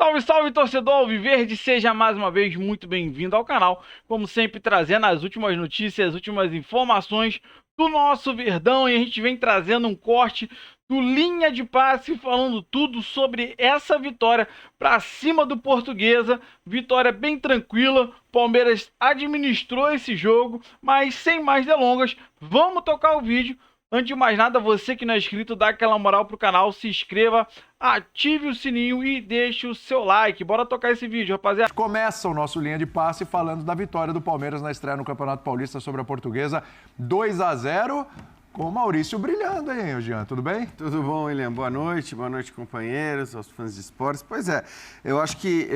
Salve, salve, torcedor Alviverde! Seja mais uma vez muito bem-vindo ao canal. Como sempre, trazendo as últimas notícias, as últimas informações do nosso Verdão. E a gente vem trazendo um corte do Linha de Passe, falando tudo sobre essa vitória para cima do Portuguesa. Vitória bem tranquila. Palmeiras administrou esse jogo, mas sem mais delongas, vamos tocar o vídeo. Antes de mais nada, você que não é inscrito, dá aquela moral pro canal, se inscreva, ative o sininho e deixe o seu like. Bora tocar esse vídeo, rapaziada. Começa o nosso Linha de Passe falando da vitória do Palmeiras na estreia no Campeonato Paulista sobre a Portuguesa, 2-0, com o Maurício brilhando, hein, Jean? Tudo bem? Tudo bom, William? Boa noite, companheiros, aos fãs de esportes. Pois é, eu acho que,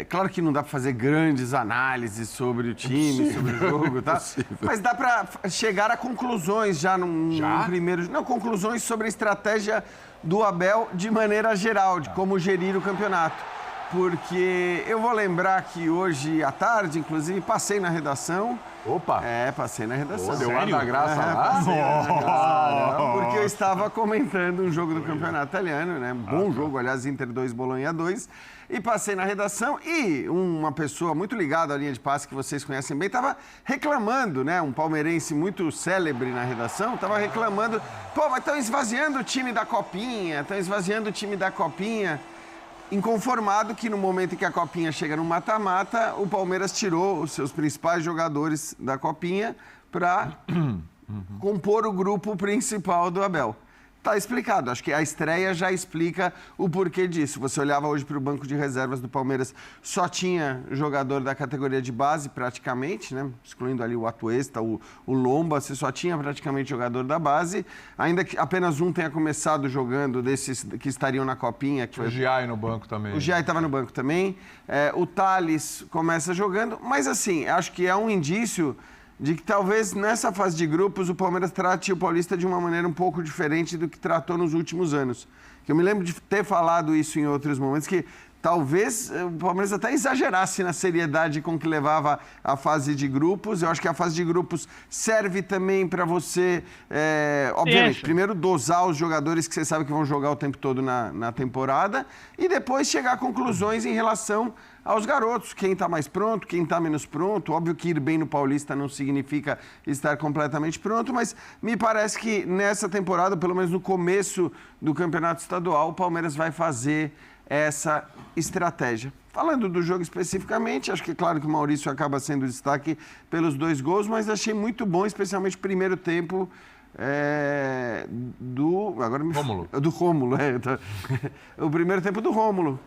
claro que não dá para fazer grandes análises sobre o time, sobre o jogo, tá? Mas dá para chegar a conclusões já num primeiro... Não, conclusões sobre a estratégia do Abel de maneira geral, de como gerir o campeonato. Porque eu vou lembrar que hoje à tarde, inclusive, passei na redação. Opa! Passei na redação. Deu ar da graça lá? Passei na redação, porque eu estava comentando um jogo do campeonato italiano, né? Bom jogo, aliás, Inter 2, Bolonha 2. E passei na redação e uma pessoa muito ligada à linha de passe que vocês conhecem bem estava reclamando, né? Um palmeirense muito célebre na redação estava reclamando. Pô, mas estão esvaziando o time da Copinha, Inconformado que no momento em que a Copinha chega no mata-mata, o Palmeiras tirou os seus principais jogadores da Copinha para compor o grupo principal do Abel. Tá explicado, acho que a estreia já explica o porquê disso. Você olhava hoje para o banco de reservas do Palmeiras, só tinha jogador da categoria de base praticamente, né? Excluindo ali o Atuesta, o Lomba, você só tinha praticamente jogador da base, ainda que apenas um tenha começado jogando desses que estariam na Copinha. Que o Giai no banco também. O Giai estava no banco também, o Thales começa jogando, mas assim, acho que é um indício de que talvez nessa fase de grupos o Palmeiras trate o Paulista de uma maneira um pouco diferente do que tratou nos últimos anos. Eu me lembro de ter falado isso em outros momentos, que talvez o Palmeiras até exagerasse na seriedade com que levava a fase de grupos. Eu acho que a fase de grupos serve também para você, obviamente, primeiro dosar os jogadores que você sabe que vão jogar o tempo todo na temporada e depois chegar a conclusões em relação aos garotos, quem está mais pronto, quem está menos pronto. Óbvio que ir bem no Paulista não significa estar completamente pronto, mas me parece que nessa temporada, pelo menos no começo do Campeonato Estadual, o Palmeiras vai fazer essa estratégia. Falando do jogo especificamente, acho que é claro que o Maurício acaba sendo destaque pelos 2 gols, mas achei muito bom, especialmente o primeiro tempo do Rômulo. O primeiro tempo do Rômulo,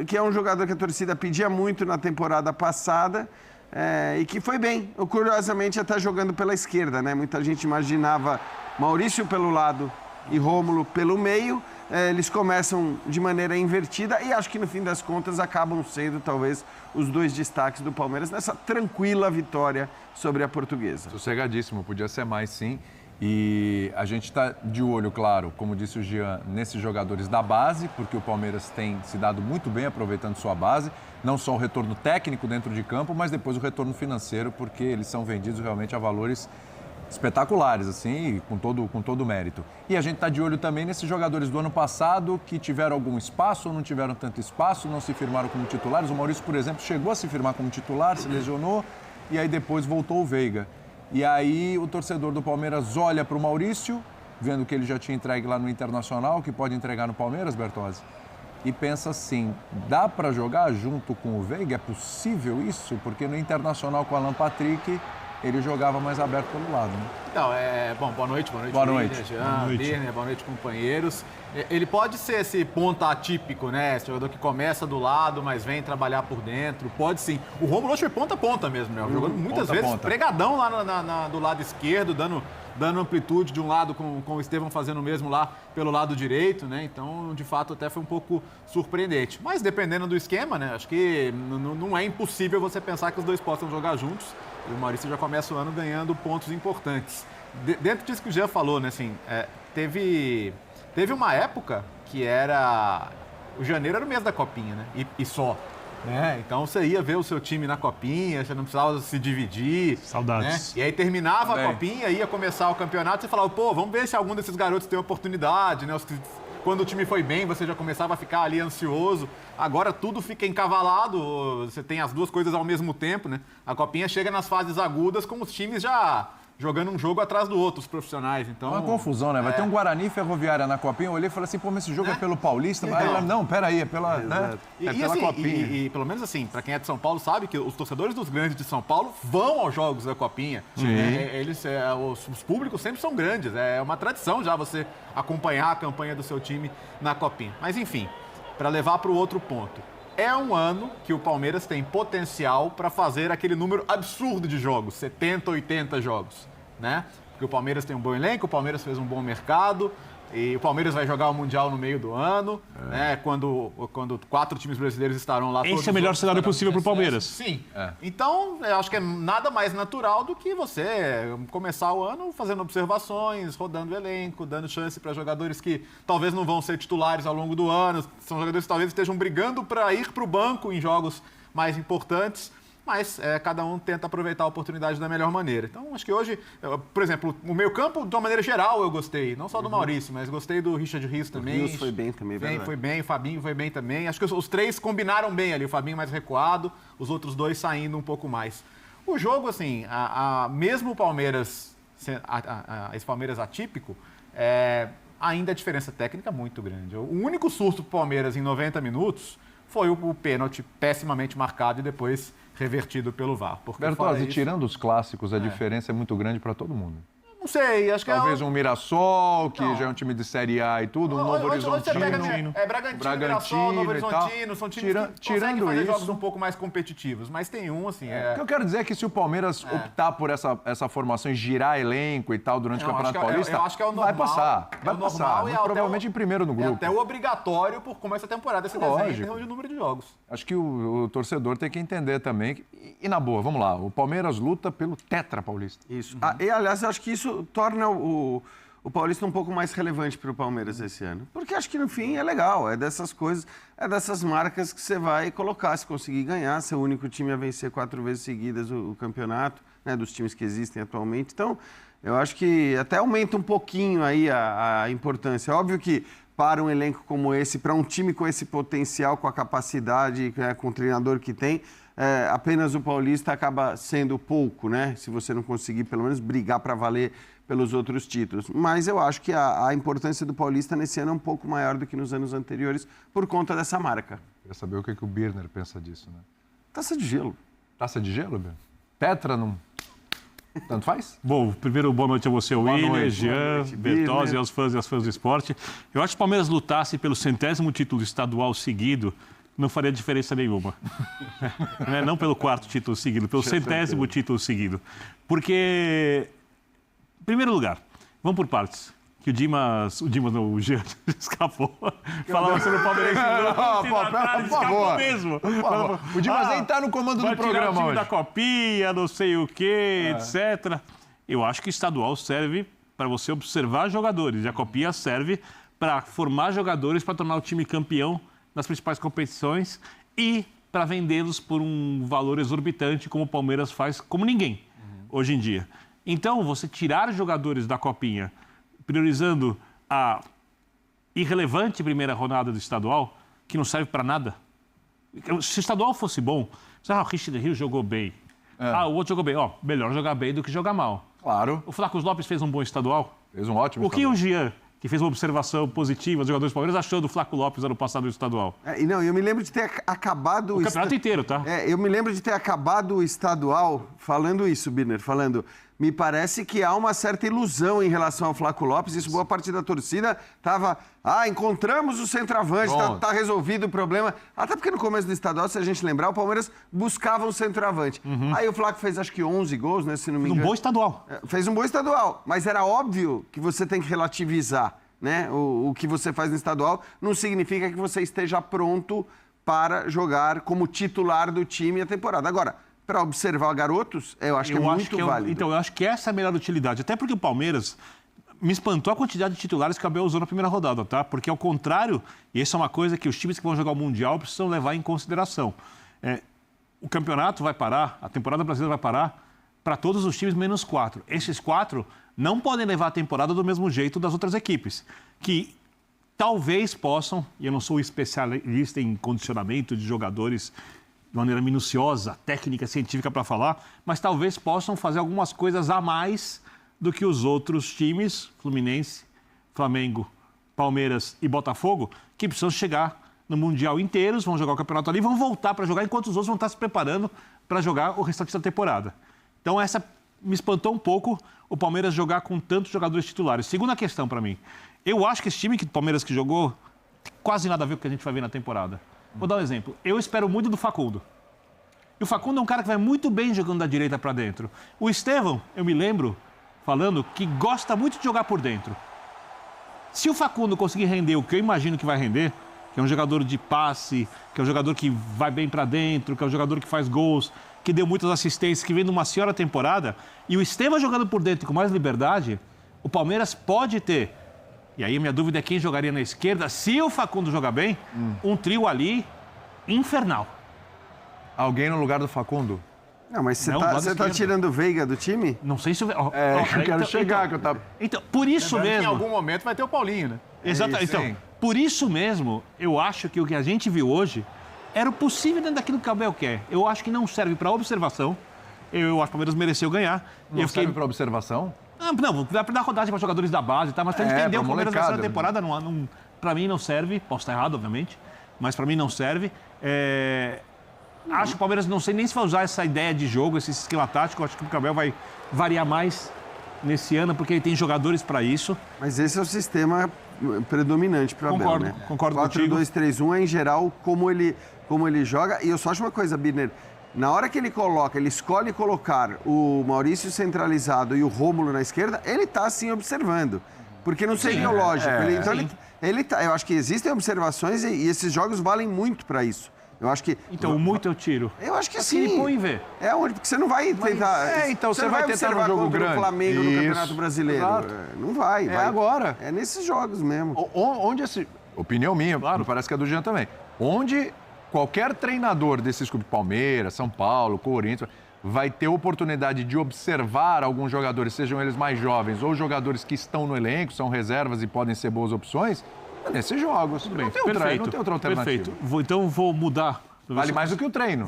que é um jogador que a torcida pedia muito na temporada passada e que foi bem. Curiosamente, até jogando pela esquerda, né? Muita gente imaginava Maurício pelo lado e Rômulo pelo meio. Eles começam de maneira invertida e acho que no fim das contas acabam sendo talvez os 2 destaques do Palmeiras nessa tranquila vitória sobre a Portuguesa. Sossegadíssimo, podia ser mais sim. E a gente está de olho, claro, como disse o Jean, nesses jogadores da base, porque o Palmeiras tem se dado muito bem aproveitando sua base, não só o retorno técnico dentro de campo, mas depois o retorno financeiro, porque eles são vendidos realmente a valores espetaculares, assim, com todo o mérito. E a gente está de olho também nesses jogadores do ano passado que tiveram algum espaço ou não tiveram tanto espaço, não se firmaram como titulares. O Maurício, por exemplo, chegou a se firmar como titular, se lesionou e aí depois voltou o Veiga. E aí o torcedor do Palmeiras olha para o Maurício, vendo que ele já tinha entregue lá no Internacional, que pode entregar no Palmeiras, Bertozzi, e pensa assim, dá para jogar junto com o Veiga? É possível isso? Porque no Internacional com o Alan Patrick, ele jogava mais aberto pelo lado, né? Então, bom, boa noite. Boa noite. Jean, Birner, boa noite, companheiros. Ele pode ser esse ponta atípico, né? Esse jogador que começa do lado, mas vem trabalhar por dentro. Pode sim. O Rômulo hoje foi ponta a ponta mesmo, né? Jogando muitas vezes pregadão lá do lado esquerdo, dando amplitude de um lado com o Estevão fazendo o mesmo lá pelo lado direito, né? Então, de fato, até foi um pouco surpreendente. Mas dependendo do esquema, né? Acho que não é impossível você pensar que os 2 possam jogar juntos. E o Maurício já começa o ano ganhando pontos importantes. Dentro disso que o Jean falou, né? Assim, teve uma época que o janeiro era o mês da Copinha, né? E só. Né? Então você ia ver o seu time na Copinha, você não precisava se dividir. Saudades. Né? E aí terminava a Copinha, ia começar o campeonato, você falava, pô, vamos ver se algum desses garotos tem oportunidade, né? quando o time foi bem, você já começava a ficar ali ansioso. Agora tudo fica encavalado, você tem as duas coisas ao mesmo tempo, né? A Copinha chega nas fases agudas com os times já jogando um jogo atrás do outro, os profissionais. Então, é uma confusão, né? Vai ter um Guarani e Ferroviária na Copinha. Eu olhei e falei assim, pô, mas esse jogo é pelo Paulista? Aí ela, não, peraí, é pela, né? E pela assim, Copinha. E pelo menos assim, para quem é de São Paulo sabe que os torcedores dos grandes de São Paulo vão aos jogos da Copinha. Os públicos sempre são grandes, é uma tradição já você acompanhar a campanha do seu time na Copinha. Mas enfim, para levar para o outro ponto. É um ano que o Palmeiras tem potencial para fazer aquele número absurdo de jogos, 70, 80 jogos, né? Porque o Palmeiras tem um bom elenco, o Palmeiras fez um bom mercado e o Palmeiras vai jogar o Mundial no meio do ano, né? Quando 4 times brasileiros estarão lá. Esse é o melhor cenário possível para o Palmeiras. Sim. Então, eu acho que é nada mais natural do que você começar o ano fazendo observações, rodando o elenco, dando chance para jogadores que talvez não vão ser titulares ao longo do ano, são jogadores que talvez estejam brigando para ir para o banco em jogos mais importantes. Mas cada um tenta aproveitar a oportunidade da melhor maneira. Então, acho que hoje, por exemplo, o meio-campo, de uma maneira geral, eu gostei. Não só do Maurício, mas gostei do Richard Rios também. O Rios foi bem também, verdade. Foi bem, o Fabinho foi bem também. Acho que os 3 combinaram bem ali. O Fabinho mais recuado, os outros 2 saindo um pouco mais. O jogo, assim, mesmo o Palmeiras, esse Palmeiras atípico, ainda a diferença técnica é muito grande. O único susto pro Palmeiras em 90 minutos foi o pênalti pessimamente marcado e depois revertido pelo VAR. Bertozzi, tirando os clássicos, a diferença é muito grande para todo mundo. Não sei, acho que talvez um Mirassol, que já é um time de Série A e tudo, um Novo Horizontino. Bragantino, Novo Horizontino, são times que conseguem fazer jogos um pouco mais competitivos, mas tem um, assim... O que eu quero dizer é que se o Palmeiras optar por essa formação e girar elenco e tal durante o Campeonato Paulista, eu acho que é o normal, vai passar. Vai passar, provavelmente em primeiro no grupo. É até obrigatório, por como essa temporada se desenha em termos de número de jogos. Acho que o torcedor tem que entender também. E na boa, vamos lá, o Palmeiras luta pelo Tetra Paulista. Isso. E, aliás, eu acho que isso torna o Paulista um pouco mais relevante para o Palmeiras esse ano. Porque acho que, no fim, é legal. É dessas coisas, é dessas marcas que você vai colocar. Se conseguir ganhar, ser o único time a vencer 4 vezes seguidas o campeonato, né, dos times que existem atualmente. Então, eu acho que até aumenta um pouquinho aí a importância. Óbvio que para um elenco como esse, para um time com esse potencial, com a capacidade, com o treinador que tem, apenas o Paulista acaba sendo pouco, né? Se você não conseguir, pelo menos, brigar para valer pelos outros títulos. Mas eu acho que a importância do Paulista nesse ano é um pouco maior do que nos anos anteriores por conta dessa marca. Queria saber o que o Birner pensa disso, né? Taça de gelo. Taça de gelo, Birner? Tetra não... Tanto faz? Bom, primeiro, boa noite a você, William, Jean, Bertozzi, aos fãs e às fãs do esporte. Eu acho que o Palmeiras lutasse pelo 100º título estadual seguido, não faria diferença nenhuma. Não pelo 4º título seguido, pelo 100º título seguido. Porque, em primeiro lugar, vamos por partes. Que o Jean escapou. Falava sobre o Palmeiras. Por favor. Mesmo. O Dimas nem está no comando do programa o time hoje. da Copinha, não sei o quê, etc. Eu acho que o estadual serve para você observar jogadores. E a Copinha serve para formar jogadores para tornar o time campeão nas principais competições e para vendê-los por um valor exorbitante, como o Palmeiras faz, como ninguém, hoje em dia. Então, você tirar jogadores da Copinha, priorizando a irrelevante primeira rodada do estadual, que não serve para nada. Se o estadual fosse bom, o Richard Rios jogou bem. O outro jogou bem. Melhor jogar bem do que jogar mal. Claro. O Flávio Lopes fez um bom estadual. Fez um ótimo estadual. O que o Jean, que fez uma observação positiva dos jogadores do Palmeiras, achou do Flávio Lopes ano passado no estadual? Eu me lembro de ter acabado... O campeonato inteiro, tá? Eu me lembro de ter acabado o estadual falando isso, Birner, me parece que há uma certa ilusão em relação ao Flávio Lopes. Isso, boa parte da torcida estava... encontramos o centroavante, tá resolvido o problema. Até porque no começo do estadual, se a gente lembrar, o Palmeiras buscava um centroavante. Aí o Flávio fez acho que 11 gols, né, se não me engano. Fez um bom estadual. Fez um bom estadual, mas era óbvio que você tem que relativizar, né? O que você faz no estadual não significa que você esteja pronto para jogar como titular do time a temporada. Agora, para observar garotos, eu acho que é muito válido. Então, eu acho que essa é a melhor utilidade. Até porque o Palmeiras me espantou a quantidade de titulares que o Abel usou na primeira rodada, tá? Porque, ao contrário, e isso é uma coisa que os times que vão jogar o Mundial precisam levar em consideração. O campeonato vai parar, a temporada brasileira vai parar para todos os times menos 4. Esses 4 não podem levar a temporada do mesmo jeito das outras equipes, que talvez possam, e eu não sou especialista em condicionamento de jogadores de maneira minuciosa, técnica, científica para falar, mas talvez possam fazer algumas coisas a mais do que os outros times, Fluminense, Flamengo, Palmeiras e Botafogo, que precisam chegar no Mundial inteiros, vão jogar o campeonato ali, vão voltar para jogar, enquanto os outros vão estar se preparando para jogar o restante da temporada. Então essa me espantou um pouco o Palmeiras jogar com tantos jogadores titulares. Segunda questão para mim, eu acho que esse time que Palmeiras que jogou tem quase nada a ver com o que a gente vai ver na temporada. Vou dar um exemplo. Eu espero muito do Facundo. E o Facundo é um cara que vai muito bem jogando da direita para dentro. O Estevão, eu me lembro, falando que gosta muito de jogar por dentro. Se o Facundo conseguir render o que eu imagino que vai render, que é um jogador de passe, que é um jogador que vai bem para dentro, que é um jogador que faz gols, que deu muitas assistências, que vem numa senhora temporada, e o Estevão jogando por dentro com mais liberdade, o Palmeiras pode ter. E aí a minha dúvida é quem jogaria na esquerda, se o Facundo jogar bem, um trio ali infernal. Alguém no lugar do Facundo? Não, mas você Não, tá, lado você tá esquerdo. tirando o Veiga do time? Não sei se... Eu quero chegar, que eu tava... Então, por isso Lembrando que mesmo... em algum momento vai ter o Paulinho, né? Exato. isso, Então, sim. por isso mesmo, eu acho que o que a gente viu hoje era o possível dentro daquilo que o Abel quer. Eu acho que não serve para observação. Eu acho que o Palmeiras mereceu ganhar. Não serve para observação? Não, dá para dar rodagem para jogadores da base, tá? Mas para entender pra o Palmeiras nessa molecada. temporada, para mim não serve. Posso estar errado, obviamente, mas para mim não serve. Acho que o Palmeiras não sei nem se vai usar essa ideia de jogo, esse esquema tático. Acho que o Abel vai variar mais nesse ano, porque ele tem jogadores para isso. Mas esse é o sistema predominante para o Abel, Concordo, né? concordo contigo. 4-2-3-1 é, em geral, como ele joga. E eu só acho uma coisa, Birner. Na hora que ele escolhe colocar o Maurício centralizado e o Rômulo na esquerda, ele está, assim, observando. Porque não seria lógico. Eu acho que existem observações e esses jogos valem muito para isso. Eu acho que... Então, muito eu tiro. Eu acho que Mas sim. ele põe ver. Porque você não vai tentar... então você não vai tentar observar um jogo contra grande. o Flamengo no Isso. Campeonato Brasileiro. Exato. Não vai. É agora. É nesses jogos mesmo. Onde esse... Opinião minha, claro, parece que é do Jean também. Onde qualquer treinador desses clubes, Palmeiras, São Paulo, Corinthians, vai ter oportunidade de observar alguns jogadores, sejam eles mais jovens ou jogadores que estão no elenco, são reservas e podem ser boas opções, nesses jogos. Tudo bem. Não tem outra alternativa. Perfeito. Então vou mudar. Vale mais do que o treino.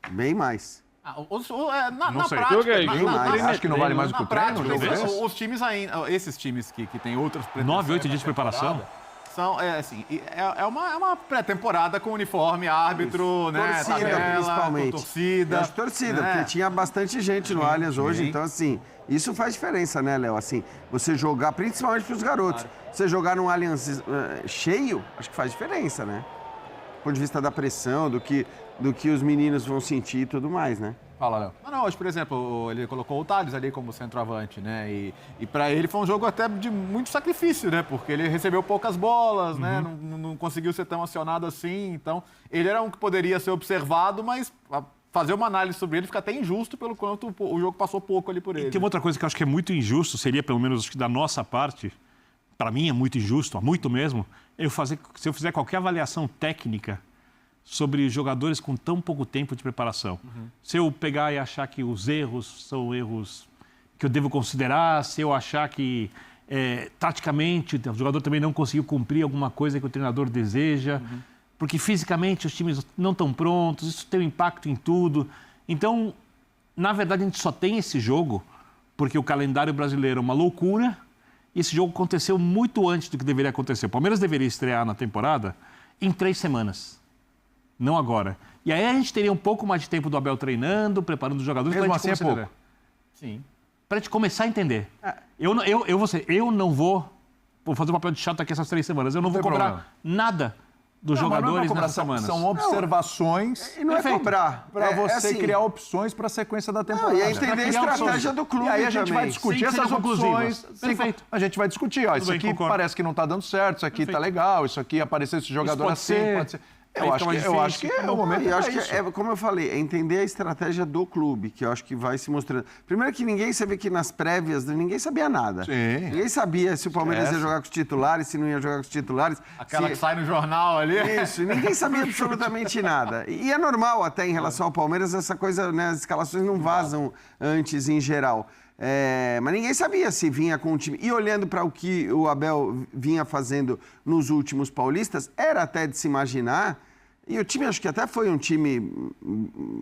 Bem mais. Na sei. prática, Acho que não vale mais do que o treino. prática, jogo desse? os times ainda, esses times que têm outras 9, 8 dias de preparação. São, é uma pré-temporada com uniforme, árbitro, né? Torcida, tabela, principalmente. com torcida. Eu acho torcida, né? porque tinha bastante gente no Allianz hoje, então, assim, isso faz diferença, né, Léo? Assim, você jogar, principalmente para os garotos, você jogar num Allianz cheio, acho que faz diferença, né? Do ponto de vista da pressão, do que os meninos vão sentir e tudo mais, né? Fala, Léo. Não, hoje, por exemplo, ele colocou o Thales ali como centroavante, né? E para ele foi um jogo até de muito sacrifício, né? Porque ele recebeu poucas bolas, né? Não conseguiu ser tão acionado assim. Então, ele era um que poderia ser observado, mas fazer uma análise sobre ele fica até injusto pelo quanto o jogo passou pouco ali por ele. E tem uma outra coisa que eu acho que é muito injusto, seria pelo menos acho que da nossa parte, para mim é muito injusto, muito mesmo, se eu fizer qualquer avaliação técnica sobre jogadores com tão pouco tempo de preparação. Se eu pegar e achar que os erros são erros que eu devo considerar, se eu achar que taticamente o jogador também não conseguiu cumprir alguma coisa que o treinador deseja, porque fisicamente os times não estão prontos, isso tem um impacto em tudo. Então, na verdade, a gente só tem esse jogo porque o calendário brasileiro é uma loucura e esse jogo aconteceu muito antes do que deveria acontecer. O Palmeiras deveria estrear na temporada em 3 semanas. Não agora. E aí a gente teria um pouco mais de tempo do Abel treinando, preparando os jogadores. Mesmo assim é pouco. Sim. Para a gente começar a entender. Eu não vou fazer o papel de chato aqui essas 3 semanas. Eu não vou cobrar problema. nada dos Não, mas não é jogadores pra cobrar, nessas semanas. São observações E não Perfeito. é cobrar. para você assim, criar opções para a sequência da temporada. e aí entender a criar estratégia opções. do clube E aí a gente também. vai discutir Sem que essas sejam opções. conclusivas. Perfeito. A gente vai discutir, ó, isso bem, aqui concordo. parece que não está dando certo, isso aqui está legal, isso aqui apareceu esse jogador pode assim, ser. pode ser. Aí Eu fica mais acho que difícil. é o momento. E eu acho pra que, isso. como eu falei, é entender a estratégia do clube, que eu acho que vai se mostrando. Primeiro que ninguém sabia que nas prévias, ninguém sabia nada. Sim. Ninguém sabia se o Palmeiras ia jogar com os titulares, se não ia jogar com os titulares. Aquela se... que sai no jornal ali. Isso, ninguém sabia absolutamente nada. E é normal até em relação ao Palmeiras, essa coisa, né, as escalações não vazam antes em geral. Mas ninguém sabia se vinha com um time. E olhando para o que o Abel vinha fazendo nos últimos paulistas, era até de se imaginar. E o time, acho que até foi um time,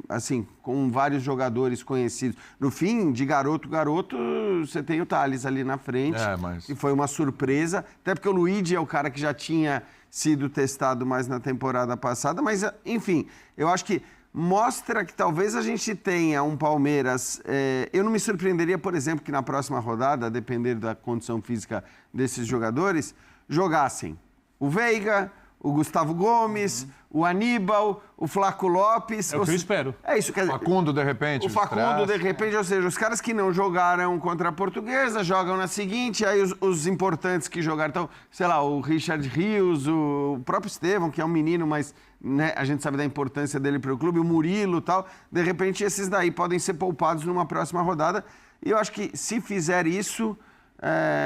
assim, com vários jogadores conhecidos. No fim, de garoto, você tem o Tales ali na frente. E foi uma surpresa. Até porque o Luigi é o cara que já tinha sido testado mais na temporada passada. Mas, enfim, eu acho que mostra que talvez a gente tenha um Palmeiras... eu não me surpreenderia, por exemplo, que na próxima rodada, a depender da condição física desses jogadores, jogassem o Veiga, o Gustavo Gomes, o Aníbal, o Flaco Lopes... É o que eu espero. É isso. Quer dizer, Facundo, de repente. o Facundo, de repente, ou seja, os caras que não jogaram contra a Portuguesa, jogam na seguinte, aí os importantes que jogaram, então, sei lá, o Richard Rios, o próprio Estevão, que é um menino, mas né, a gente sabe da importância dele para o clube, o Murilo e tal, de repente esses daí podem ser poupados numa próxima rodada, e eu acho que se fizer isso...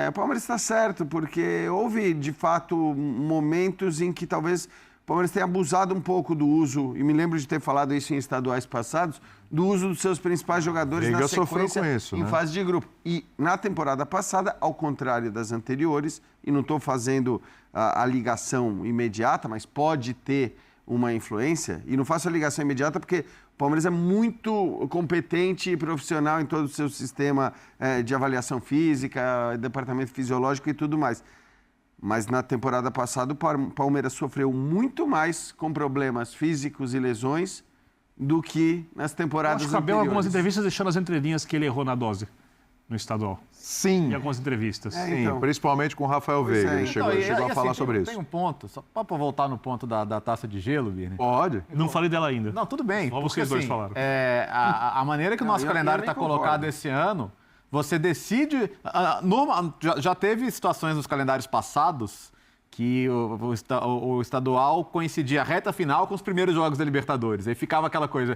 o Palmeiras está certo, porque houve, de fato, momentos em que talvez o Palmeiras tenha abusado um pouco do uso, e me lembro de ter falado isso em estaduais passados, do uso dos seus principais jogadores na sequência em fase de grupo. E na temporada passada, ao contrário das anteriores, e não estou fazendo a ligação imediata, mas pode ter uma influência, e não faço a ligação imediata porque o Palmeiras é muito competente e profissional em todo o seu sistema de avaliação física, departamento fisiológico e tudo mais. Mas na temporada passada o Palmeiras sofreu muito mais com problemas físicos e lesões do que nas temporadas anteriores. Acho que anteriores. algumas entrevistas deixando as entrelinhas que ele errou na dose no estadual. Sim. Em algumas entrevistas. Sim, então, principalmente com o Rafael Veiga. Ele chegou a falar sobre isso. Tem um ponto, só para voltar no ponto da taça de gelo, Birne. Pode. Não falei dela ainda. Não, tudo bem. Só vocês dois falaram. A maneira que o nosso calendário está colocado esse ano, você decide... Já teve situações nos calendários passados que o estadual coincidia a reta final com os primeiros jogos da Libertadores. Aí ficava aquela coisa.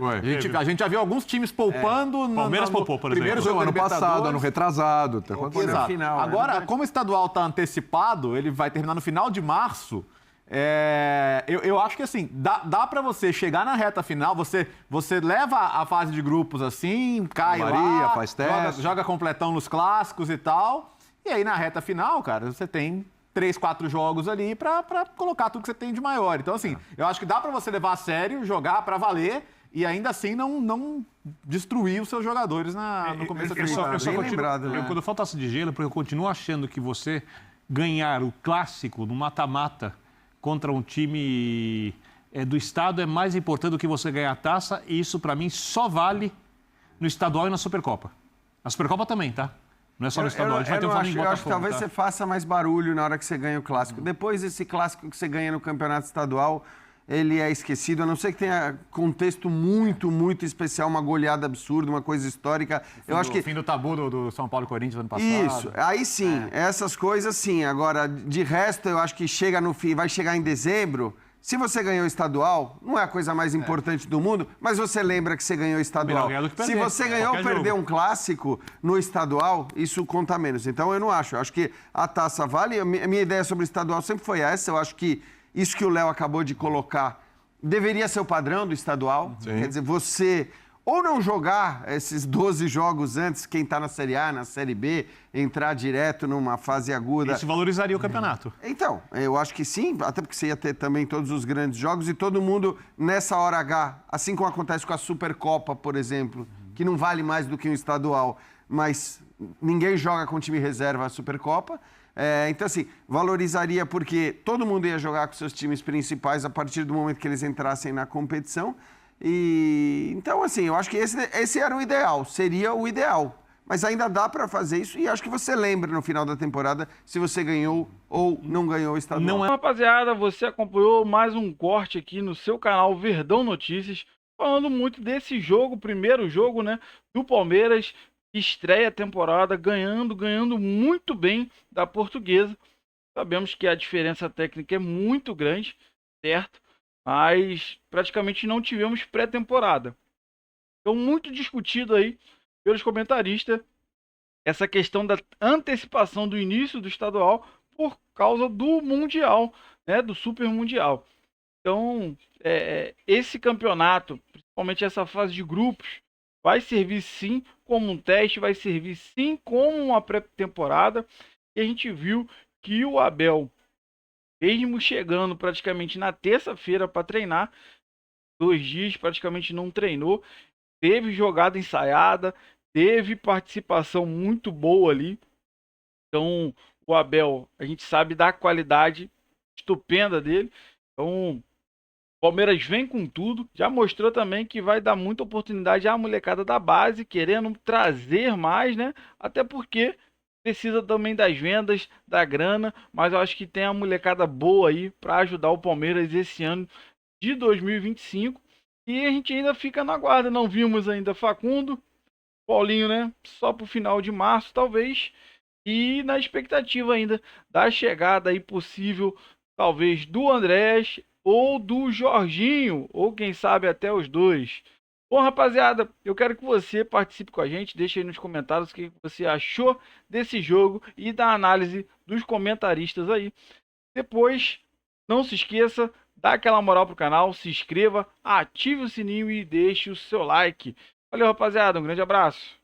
A gente já viu alguns times poupando... Palmeiras poupou, por exemplo. Primeiro jogo ano passado, ano retrasado. Exato. Final, agora, como o estadual está antecipado, ele vai terminar no final de março. Eu acho que assim, dá para você chegar na reta final, você leva a fase de grupos assim, cai lá, faz teste, joga completão nos clássicos e tal. E aí na reta final, cara, você tem 3, 4 jogos ali para colocar tudo que você tem de maior. Então, assim, eu acho que dá para você levar a sério, jogar para valer e ainda assim não destruir os seus jogadores no começo da temporada. Quando eu falo taça de gelo, porque eu continuo achando que você ganhar o clássico no mata-mata contra um time do estado é mais importante do que você ganhar a taça, e isso, para mim, só vale no estadual e na Supercopa. Na Supercopa também, tá? Não é só no estadual, a gente vai ter um Flamengo e Botafogo. Eu acho que talvez você faça mais barulho na hora que você ganha o clássico. Depois, esse clássico que você ganha no campeonato estadual, ele é esquecido, a não ser que tenha contexto muito, muito especial, uma goleada absurda, uma coisa histórica. O fim do tabu do São Paulo e Corinthians ano passado. Isso, aí sim, essas coisas sim. Agora, de resto, eu acho que chega no fim, vai chegar em dezembro. Se você ganhou o estadual, não é a coisa mais importante do mundo, mas você lembra que você ganhou o estadual. Se você ganhou ou perdeu um clássico no estadual, isso conta menos. Então, eu não acho. Eu acho que a taça vale. A minha ideia sobre o estadual sempre foi essa. Eu acho que isso que o Léo acabou de colocar deveria ser o padrão do estadual. Sim. Quer dizer, você ou não jogar esses 12 jogos antes, quem está na Série A, na Série B, entrar direto numa fase aguda. Isso valorizaria o campeonato. Então, eu acho que sim, até porque você ia ter também todos os grandes jogos e todo mundo nessa hora H, assim como acontece com a Supercopa, por exemplo, que não vale mais do que um estadual, mas ninguém joga com time reserva a Supercopa. Então, assim, valorizaria porque todo mundo ia jogar com seus times principais a partir do momento que eles entrassem na competição. Então, assim, eu acho que esse era o ideal, seria o ideal. Mas ainda dá para fazer isso e acho que você lembra no final da temporada se você ganhou ou não ganhou o estadual. Não é, rapaziada, você acompanhou mais um corte aqui no seu canal Verdão Notícias, falando muito desse jogo, primeiro jogo, né, do Palmeiras, que estreia a temporada ganhando muito bem da Portuguesa. Sabemos que a diferença técnica é muito grande, certo? Mas praticamente não tivemos pré-temporada. Então, muito discutido aí pelos comentaristas essa questão da antecipação do início do estadual por causa do Mundial, né, do Super Mundial. Então, esse campeonato, principalmente essa fase de grupos, vai servir sim como um teste, vai servir sim como uma pré-temporada. E a gente viu que o Abel, mesmo chegando praticamente na terça-feira para treinar, 2 dias praticamente não treinou, teve jogada ensaiada, teve participação muito boa ali. Então, o Abel, a gente sabe da qualidade estupenda dele. Então, o Palmeiras vem com tudo. Já mostrou também que vai dar muita oportunidade à molecada da base, querendo trazer mais, né? Até porque precisa também das vendas, da grana, mas eu acho que tem a molecada boa aí para ajudar o Palmeiras esse ano de 2025. E a gente ainda fica na guarda. Não vimos ainda Facundo, Paulinho, né? Só pro final de março, talvez. E na expectativa ainda da chegada aí possível, talvez do Andrés ou do Jorginho, ou quem sabe até os dois. Bom, rapaziada, eu quero que você participe com a gente, deixe aí nos comentários o que você achou desse jogo e da análise dos comentaristas aí. Depois, não se esqueça, dá aquela moral pro canal, se inscreva, ative o sininho e deixe o seu like. Valeu, rapaziada, um grande abraço.